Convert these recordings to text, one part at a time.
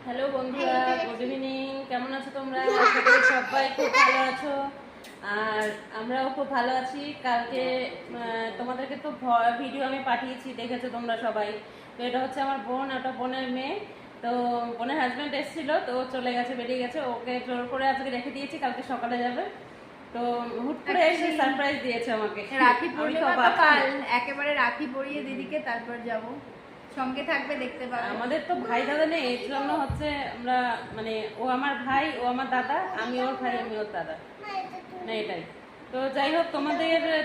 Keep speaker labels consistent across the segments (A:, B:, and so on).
A: Hello বন্ধুরা, good evening. কেমন আছো তোমরা? আশা করি সবাই খুব ভালো আছো, আর আমরাও খুব ভালো আছি। কালকে তোমাদেরকে তো ভিডিও আমি পাঠিয়েছি, দেখেছো তোমরা সবাই। তো এটা হচ্ছে আমার বোন, ওটা বোনের মেয়ে। তো বোনের হাজব্যান্ড এসেছিল, তো চলে গেছে, বেরিয়ে গেছে। ওকে জোর করে আজকে রেখে দিয়েছি, কালকে সকালে যাবে। তো হুট করে এসে সারপ্রাইজ দিয়েছে আমাকে।
B: রাখি পূর্ণিমা তো কাল, একেবারে রাখি পরিয়ে দিদিকে তারপর যাব। সঙ্গে থাকবে, দেখতে পাবে।
A: আমাদের তো ভাই দাদা নেই, এর জন্য হচ্ছে আমরা মানে ও আমার ভাই, ও আমার দাদা, আমি ওর ভাই, আমি ওর দাদা, না এটাই। তো যাই হোক,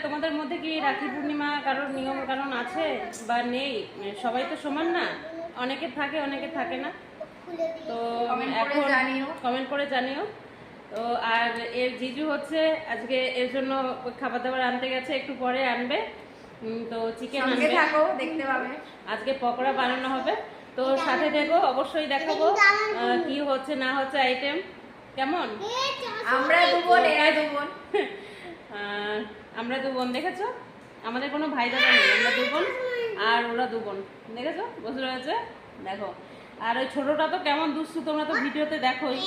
A: তোমাদের মধ্যে কি রাখি পূর্ণিমা কারোর নিয়ম কারণ আছে বা নেই? সবাই তো সমান না, অনেকে থাকে অনেকে থাকে না। তো এখন কমেন্ট করে জানিও। তো আর এর জিজু হচ্ছে আজকে এর জন্য খাবার দাবার আনতে গেছে, একটু পরে আনবে। তো চিকেন আনবে,
B: দেখতে পাবে।
A: আজকে পকোড়া বানানো হবে। তো সাথে দেখো, অবশ্যই দেখাবো কি হচ্ছে না হচ্ছে আইটেম। কেমন?
B: আমরা দু বোন, এরা দু বোন।
A: আমরা দু বোন, দেখেছো? আমাদের কোনো ভাই দাদা নেই, আমরা দু বোন আর ওরা দু বোন, দেখেছো? বুঝতে হয়েছে? দেখো, আর ওই ছোটটা তো কেমন দুষ্টু, তোমরা তো ভিডিওতে দেখোই।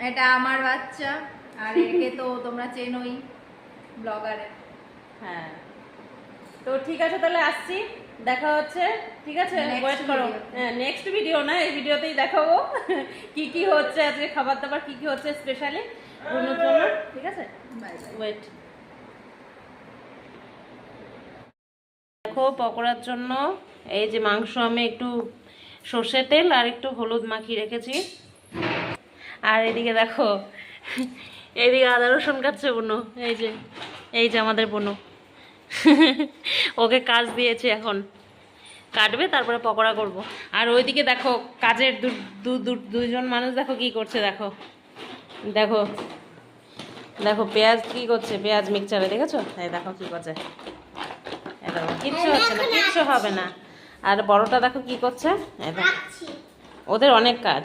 B: এটা আমার বাচ্চা, আর একে তো তোমরা চেনোই, ব্লগারে।
A: হ্যাঁ, তো ঠিক আছে, তাহলে আসছি, দেখা হচ্ছে। ঠিক আছে, ওয়েট করো। হ্যাঁ, নেক্সট ভিডিও না, এই ভিডিওতেই দেখাবো কি কি হচ্ছে আজকে, খাবার দাবার কি কি হচ্ছে স্পেশালি বোনের জন্য। ঠিক আছে, ওয়েট। দেখো, পকোড়ার জন্য এই যে মাংস আমি একটু সর্ষের তেল আর একটু হলুদ মাখিয়ে রেখেছি। আর এদিকে দেখো, এইদিকে আদা রসুন কাটছে বোনো, এই যে আমাদের বোনো ওকে কাজ দিয়েছে, এখন কাটবে, তারপরে পকোড়া করব। আর ওইদিকে দেখো কাজের দুজন মানুষ, দেখো কি করছে, দেখো দেখো দেখো পেঁয়াজ কি করছে, পেঁয়াজ মিক্সচারে, দেখেছো? এই দেখো কি করছে, এই দেখো, কিচ্ছু হচ্ছে না, কিচ্ছু হবে না। আর বড়টা দেখো কি করছে, এই দেখো, ওদের অনেক কাজ।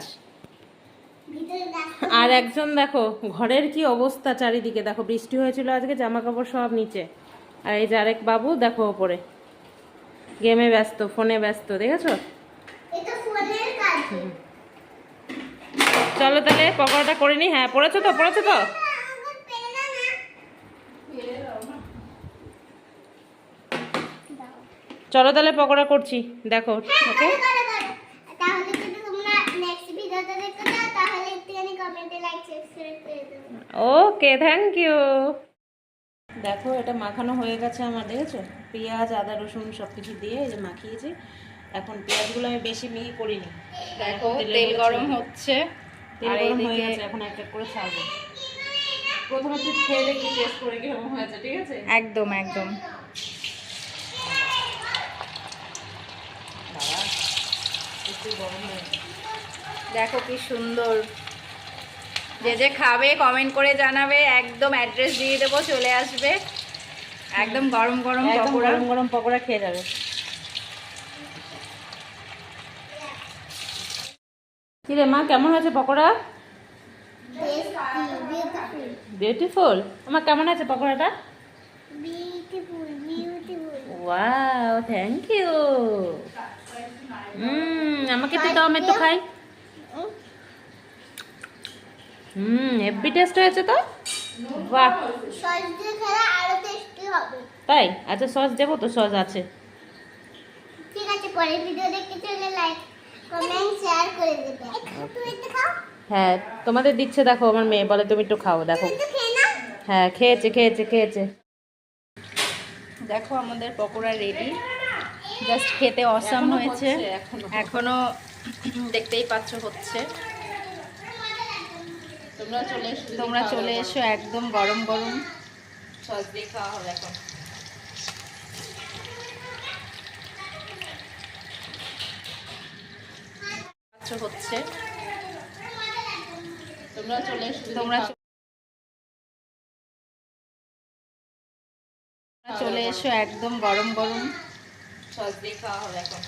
A: আর একজন দেখো ঘরের কি অবস্থা, চারিদিকে দেখো, বৃষ্টি হয়েছিল আজকে, জামা কাপড় সব নিচে। আর এই যে আরেক বাবু দেখো ওপরে গেমে ব্যস্ত, ফোনে ব্যস্ত, দেখেছো? চলো তাহলে পকোড়াটা করে নি। হ্যাঁ, পড়েছো তো, পড়েছো তো। চলো তাহলে পকোড়া করছি, দেখো। ওকে, ওকে, থ্যাংক ইউ। দেখো, এটা মাখানো হয়ে গেছে আমার, দেখেছো? পেঁয়াজ আদা রসুন সব কিছু দিয়ে এই যে মাখিয়েছি। এখন পেঁয়াজগুলো আমি বেশি মিহি করিনি।
B: দেখো তেল গরম হচ্ছে,
A: তেল গরম হয়ে গেছে, এখন এক এক করে ছাড়বো। প্রথমে তুই খেয়ে দেখি, টেস্ট করে কিরকম হয়েছে, ঠিক আছে?
B: একদম একদম।
A: একটু গরম হয়ে গেছে।
B: দেখো কি সুন্দর। যে যে খাবে কমেন্ট করে জানাবে, একদম অ্যাড্রেস দিয়ে দেবো, চলে আসবে। একদম গরম গরম পকোড়া,
A: গরম গরম পকোড়া খেয়ে যাবে। কি রে মা, কেমন হয়েছে পকোড়া? বিউটিফুল। আমার কেমন আছে পকোড়াটা? Wow, thank you. আমাকে তো দাও, আমি একটু খাই। হেভি টেস্ট হয়েছে তো। বাহ, তাই? আচ্ছা, সস দেবো তো, সস আছে।
C: ঠিক আছে, পরের ভিডিও দেখতে চলে লাইক কমেন্ট শেয়ার করে দেবে। তুমি একটু খাও।
A: হ্যাঁ, তোমাদের দিচ্ছে, দেখো আমার মেয়ে বলে তুমি একটু খাও, দেখো।
C: তুমি তো খেয়ে নাও।
A: হ্যাঁ, খেয়েছে।
B: দেখো আমাদের পকোড়া রেডি, জাস্ট খেতে অসাম হয়েছে। এখনো দেখতেই পাচ্ছ হচ্ছে। তোমরা চলে এসো, একদম গরম গরম
A: সস দিয়ে খাওয়া হবে এখন।
B: হচ্ছে।
A: তোমরা
B: চলে এসো, একদম গরম গরম
A: সস দিয়ে খাওয়া হবে এখন।